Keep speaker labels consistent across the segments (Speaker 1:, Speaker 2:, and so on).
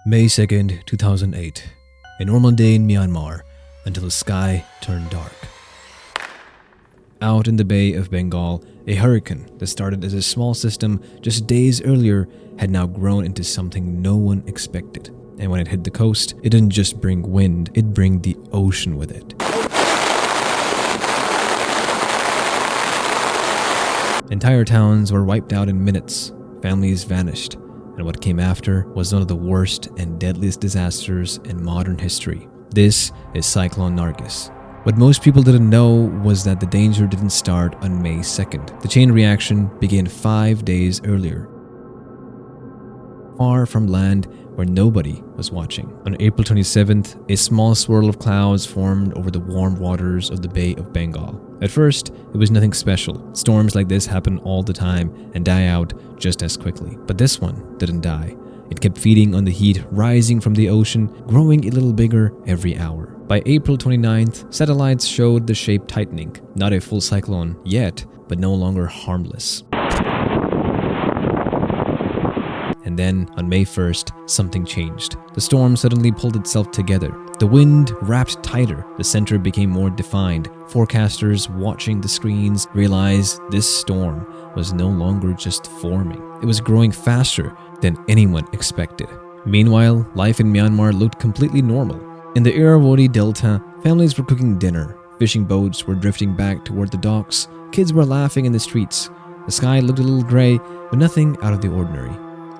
Speaker 1: May 2nd, 2008. A normal day in Myanmar until the sky turned dark. Out in the Bay of Bengal, a hurricane that started as a small system just days earlier had now grown into something no one expected. And when it hit the coast, it didn't just bring wind, it bring the ocean with it. Entire towns were wiped out in minutes, families vanished, and what came after was one of the worst and deadliest disasters in modern history. This is Cyclone Nargis. What most people didn't know was that the danger didn't start on May 2nd. The chain reaction began 5 days earlier, far from land where nobody was watching. On April 27th, a small swirl of clouds formed over the warm waters of the Bay of Bengal. At first, it was nothing special. Storms like this happen all the time and die out just as quickly. But this one didn't die. It kept feeding on the heat rising from the ocean, growing a little bigger every hour. By April 29th, satellites showed the shape tightening. Not a full cyclone yet, but no longer harmless. And then, on May 1st, something changed. The storm suddenly pulled itself together. The wind wrapped tighter. The center became more defined. Forecasters watching the screens realized this storm was no longer just forming. It was growing faster than anyone expected. Meanwhile, life in Myanmar looked completely normal. In the Irrawaddy Delta, families were cooking dinner. Fishing boats were drifting back toward the docks. Kids were laughing in the streets. The sky looked a little gray, but nothing out of the ordinary.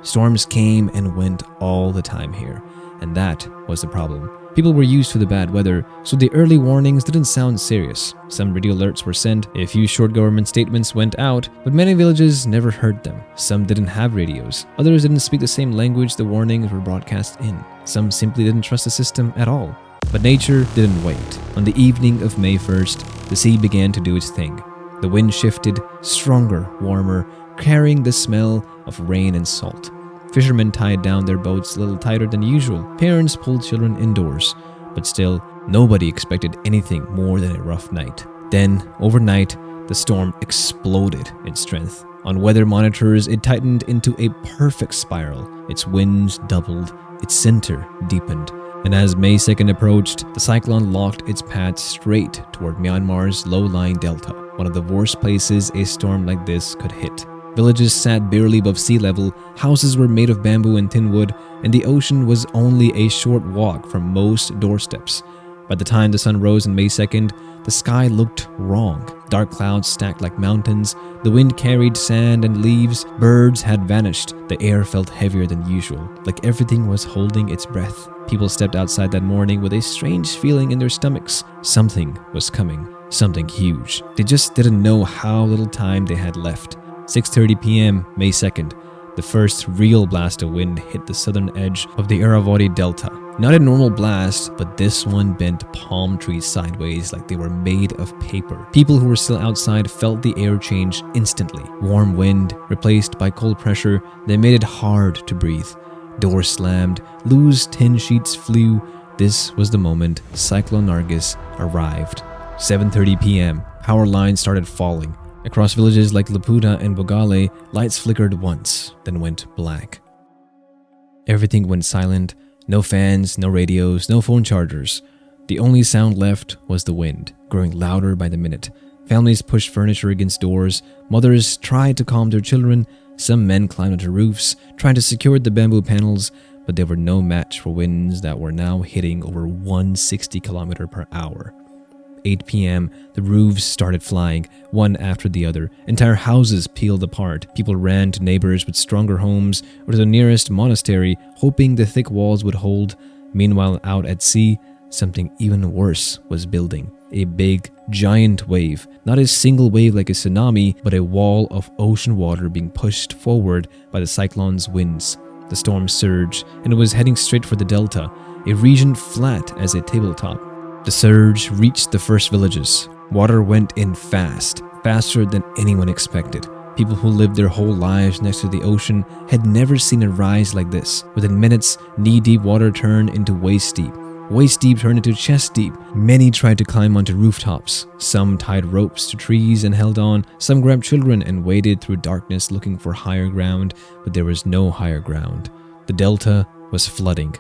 Speaker 1: Storms came and went all the time here, and that was the problem. People were used to the bad weather, so the early warnings didn't sound serious. Some radio alerts were sent, a few short government statements went out, but many villages never heard them. Some didn't have radios. Others didn't speak the same language the warnings were broadcast in. Some simply didn't trust the system at all. But nature didn't wait. On the evening of May 1st, the sea began to do its thing. The wind shifted, stronger, warmer, carrying the smell of rain and salt. Fishermen tied down their boats a little tighter than usual. Parents pulled children indoors. But still, nobody expected anything more than a rough night. Then, overnight, the storm exploded in strength. On weather monitors, it tightened into a perfect spiral. Its winds doubled, its center deepened. And as May 2nd approached, the cyclone locked its path straight toward Myanmar's low-lying delta, one of the worst places a storm like this could hit. Villages sat barely above sea level, houses were made of bamboo and thin wood, and the ocean was only a short walk from most doorsteps. By the time the sun rose on May 2nd, the sky looked wrong. Dark clouds stacked like mountains, the wind carried sand and leaves, birds had vanished, the air felt heavier than usual, like everything was holding its breath. People stepped outside that morning with a strange feeling in their stomachs. Something was coming, something huge. They just didn't know how little time they had left. 6:30 p.m. May 2nd, the first real blast of wind hit the southern edge of the Irrawaddy Delta. Not a normal blast, but this one bent palm trees sideways like they were made of paper. People who were still outside felt the air change instantly. Warm wind replaced by cold pressure that made it hard to breathe. Doors slammed, loose tin sheets flew. This was the moment Cyclone Nargis arrived. 7:30 p.m., power lines started falling. Across villages like Laputa and 𝐂𝐚𝐻𝐿𝐴, lights flickered once, then went black. Everything went silent. No fans, no radios, no phone chargers. The only sound left was the wind, growing louder by the minute. Families pushed furniture against doors. Mothers tried to calm their children. Some men climbed onto roofs, trying to secure the bamboo panels, but they were no match for winds that were now hitting over 160 km per hour. 8 p.m., the roofs started flying, one after the other. Entire houses peeled apart. People ran to neighbors with stronger homes or to the nearest monastery, hoping the thick walls would hold. Meanwhile, out at sea, something even worse was building. A big, giant wave. Not a single wave like a tsunami, but a wall of ocean water being pushed forward by the cyclone's winds. The storm surged, and it was heading straight for the delta, a region flat as a tabletop. The surge reached the first villages. Water went in fast, faster than anyone expected. People who lived their whole lives next to the ocean had never seen a rise like this. Within minutes, knee-deep water turned into waist-deep. Waist-deep turned into chest-deep. Many tried to climb onto rooftops. Some tied ropes to trees and held on. Some grabbed children and waded through darkness looking for higher ground, but there was no higher ground. The delta was flooding.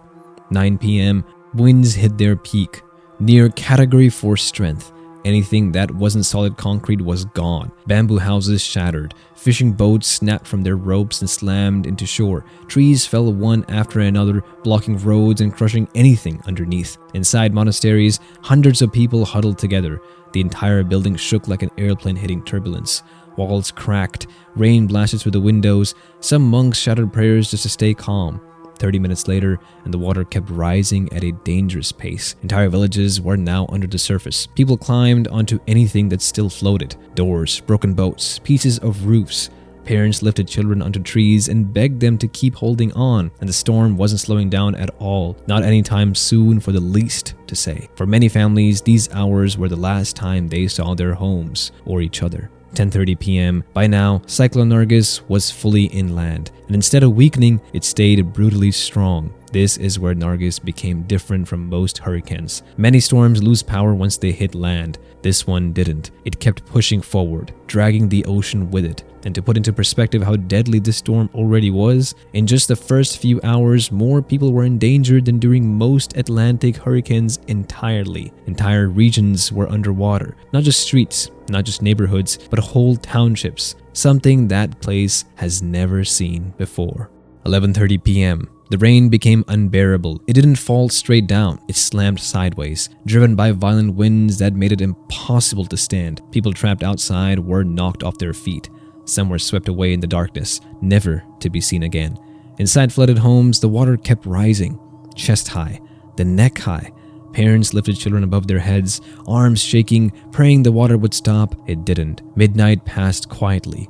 Speaker 1: 9 p.m., winds hit their peak, near Category 4 strength. Anything that wasn't solid concrete was gone. Bamboo houses shattered. Fishing boats snapped from their ropes and slammed into shore. Trees fell one after another, blocking roads and crushing anything underneath. Inside monasteries, hundreds of people huddled together. The entire building shook like an airplane hitting turbulence. Walls cracked. Rain blasted through the windows. Some monks shouted prayers just to stay calm. 30 minutes later, and the water kept rising at a dangerous pace. Entire villages were now under the surface. People climbed onto anything that still floated. Doors, broken boats, pieces of roofs. Parents lifted children onto trees and begged them to keep holding on, and the storm wasn't slowing down at all. Not anytime soon, for the least to say. For many families, these hours were the last time they saw their homes or each other. 10:30 p.m. By now, Cyclone Nargis was fully inland, and instead of weakening, it stayed brutally strong. This is where Nargis became different from most hurricanes. Many storms lose power once they hit land. This one didn't. It kept pushing forward, dragging the ocean with it. And to put into perspective how deadly this storm already was, in just the first few hours, more people were endangered than during most Atlantic hurricanes entirely. Entire regions were underwater. Not just streets, not just neighborhoods, but whole townships. Something that place has never seen before. 11:30 p.m. The rain became unbearable. It didn't fall straight down. It slammed sideways, driven by violent winds that made it impossible to stand. People trapped outside were knocked off their feet. Some were swept away in the darkness, never to be seen again. Inside flooded homes, the water kept rising, chest high, then neck high. Parents lifted children above their heads, arms shaking, praying the water would stop. It didn't. Midnight passed quietly.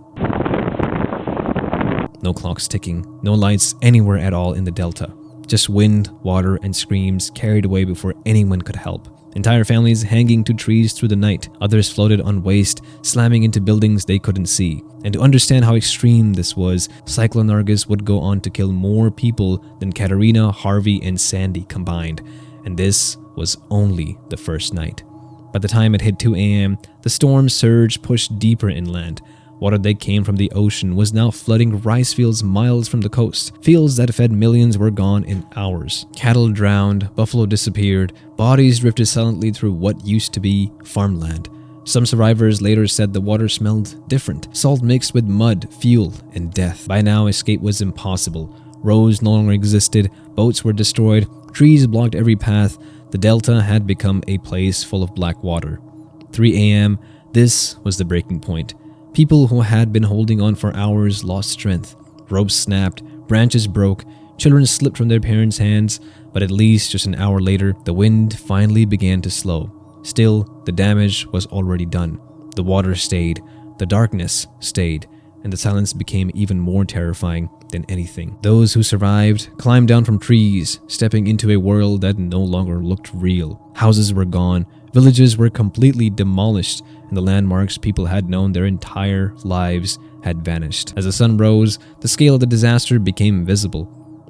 Speaker 1: No clocks ticking, no lights anywhere at all in the delta. Just wind, water, and screams carried away before anyone could help. Entire families hanging to trees through the night. Others floated on waste, slamming into buildings they couldn't see. And to understand how extreme this was, Cyclone Nargis would go on to kill more people than Katrina, Harvey, and Sandy combined. And this was only the first night. By the time it hit 2 a.m., the storm surge pushed deeper inland. Water that came from the ocean was now flooding rice fields miles from the coast. Fields that fed millions were gone in hours. Cattle drowned, buffalo disappeared, bodies drifted silently through what used to be farmland. Some survivors later said the water smelled different, salt mixed with mud, fuel, and death. By now, escape was impossible. Roads no longer existed, boats were destroyed, trees blocked every path. The delta had become a place full of black water. 3 a.m., this was the breaking point. People who had been holding on for hours lost strength. Ropes snapped, branches broke, children slipped from their parents' hands, but at least just an hour later, the wind finally began to slow. Still, the damage was already done. The water stayed, the darkness stayed, and the silence became even more terrifying than anything. Those who survived climbed down from trees, stepping into a world that no longer looked real. Houses were gone, villages were completely demolished, and the landmarks people had known their entire lives had vanished. As the sun rose, the scale of the disaster became visible.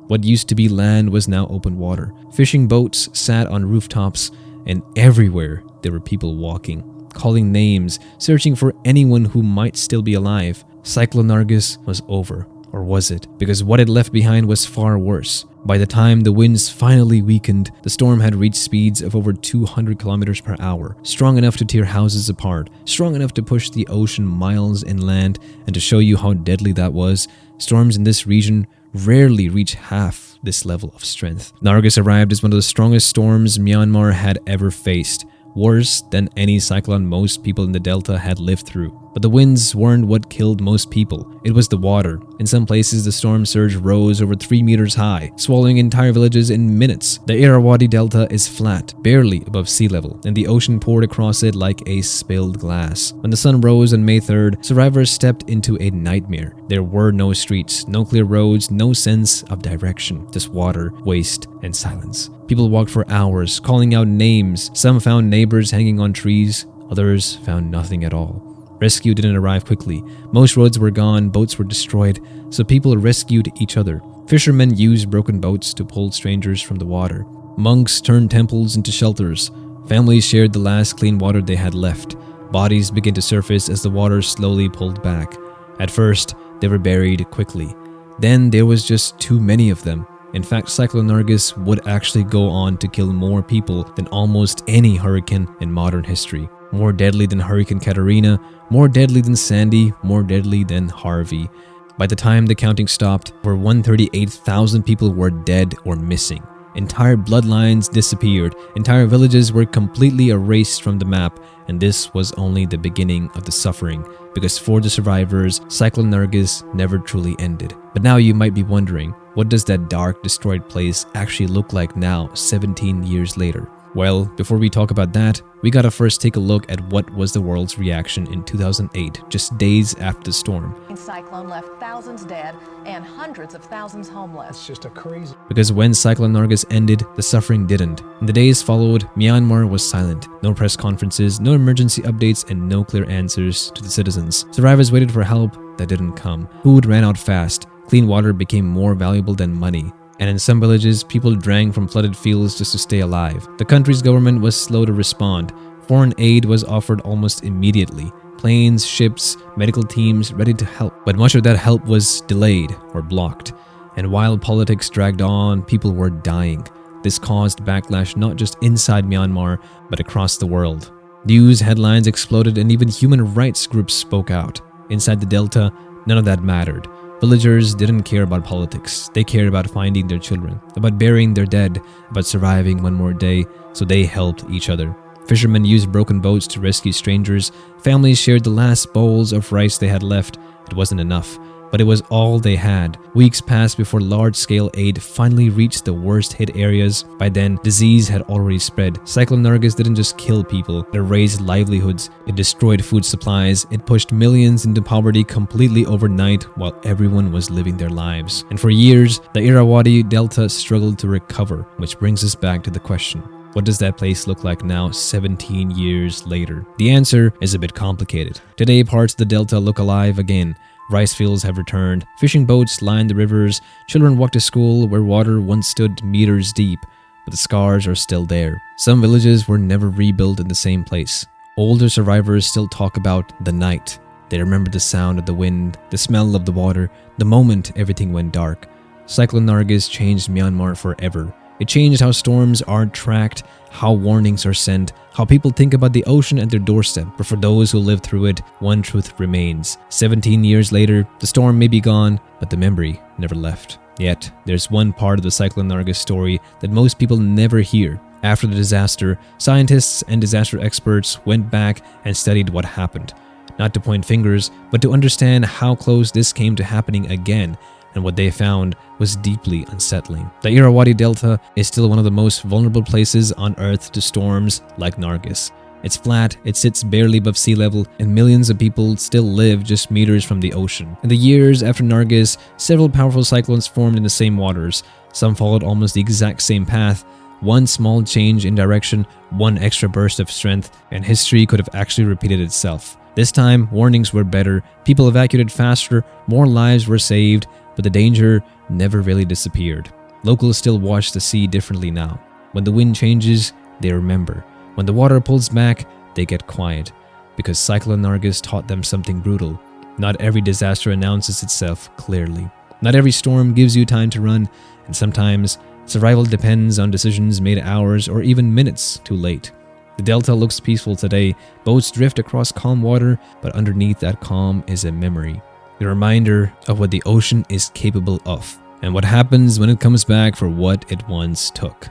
Speaker 1: What used to be land was now open water. Fishing boats sat on rooftops, and everywhere there were people walking, calling names, searching for anyone who might still be alive. Cyclone Nargis was over. Or was it? Because what it left behind was far worse. By the time the winds finally weakened, the storm had reached speeds of over 200 kilometers per hour, strong enough to tear houses apart, strong enough to push the ocean miles inland. And to show you how deadly that was, storms in this region rarely reach half this level of strength. Nargis arrived as one of the strongest storms Myanmar had ever faced, worse than any cyclone most people in the delta had lived through. But the winds weren't what killed most people. It was the water. In some places, the storm surge rose over 3 meters high, swallowing entire villages in minutes. The Irrawaddy Delta is flat, barely above sea level, and the ocean poured across it like a spilled glass. When the sun rose on May 3rd, survivors stepped into a nightmare. There were no streets, no clear roads, no sense of direction, just water, waste, and silence. People walked for hours, calling out names. Some found neighbors hanging on trees, others found nothing at all. Rescue didn't arrive quickly. Most roads were gone, boats were destroyed, so people rescued each other. Fishermen used broken boats to pull strangers from the water. Monks turned temples into shelters. Families shared the last clean water they had left. Bodies began to surface as the water slowly pulled back. At first, they were buried quickly. Then there was just too many of them. In fact, Cyclone Nargis would actually go on to kill more people than almost any hurricane in modern history. More deadly than Hurricane Katrina, more deadly than Sandy, more deadly than Harvey. By the time the counting stopped, over 138,000 people were dead or missing. Entire bloodlines disappeared, entire villages were completely erased from the map, and this was only the beginning of the suffering, because for the survivors, Cyclone Nargis never truly ended. But now you might be wondering, what does that dark, destroyed place actually look like now, 17 years later? Well, before we talk about that, we gotta first take a look at what was the world's reaction in 2008, just days after the storm.
Speaker 2: Cyclone left thousands dead and hundreds of thousands homeless.
Speaker 3: It's just a crazy...
Speaker 1: Because when Cyclone Nargis ended, the suffering didn't. In the days followed, Myanmar was silent. No press conferences, no emergency updates, and no clear answers to the citizens. Survivors waited for help that didn't come. Food ran out fast. Clean water became more valuable than money. And in some villages, people drank from flooded fields just to stay alive. The country's government was slow to respond. Foreign aid was offered almost immediately. Planes, ships, medical teams ready to help. But much of that help was delayed or blocked. And while politics dragged on, people were dying. This caused backlash not just inside Myanmar, but across the world. News headlines exploded and even human rights groups spoke out. Inside the Delta, none of that mattered. Villagers didn't care about politics. They cared about finding their children, about burying their dead, about surviving one more day, so they helped each other. Fishermen used broken boats to rescue strangers. Families shared the last bowls of rice they had left. It wasn't enough, but it was all they had. Weeks passed before large-scale aid finally reached the worst-hit areas. By then, disease had already spread. Cyclone Nargis didn't just kill people, it erased livelihoods, it destroyed food supplies, it pushed millions into poverty completely overnight while everyone was living their lives. And for years, the Irrawaddy Delta struggled to recover, which brings us back to the question. What does that place look like now, 17 years later? The answer is a bit complicated. Today, parts of the Delta look alive again. Rice fields have returned, fishing boats line the rivers, children walk to school where water once stood meters deep, but the scars are still there. Some villages were never rebuilt in the same place. Older survivors still talk about the night. They remember the sound of the wind, the smell of the water, the moment everything went dark. Cyclone Nargis changed Myanmar forever. It changed how storms are tracked, how warnings are sent, how people think about the ocean at their doorstep. But for those who lived through it, one truth remains. 17 years later, the storm may be gone, but the memory never left. Yet, there's one part of the Cyclone Nargis story that most people never hear. After the disaster, scientists and disaster experts went back and studied what happened. Not to point fingers, but to understand how close this came to happening again, and what they found was deeply unsettling. The Irrawaddy Delta is still one of the most vulnerable places on Earth to storms like Nargis. It's flat, it sits barely above sea level, and millions of people still live just meters from the ocean. In the years after Nargis, several powerful cyclones formed in the same waters. Some followed almost the exact same path. One small change in direction, one extra burst of strength, and history could have actually repeated itself. This time, warnings were better, people evacuated faster, more lives were saved, but the danger never really disappeared. Locals still watch the sea differently now. When the wind changes, they remember. When the water pulls back, they get quiet. Because Cyclone Nargis taught them something brutal. Not every disaster announces itself clearly. Not every storm gives you time to run, and sometimes survival depends on decisions made hours or even minutes too late. The Delta looks peaceful today. Boats drift across calm water, but underneath that calm is a memory. A reminder of what the ocean is capable of, and what happens when it comes back for what it once took.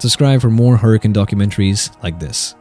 Speaker 1: Subscribe for more hurricane documentaries like this.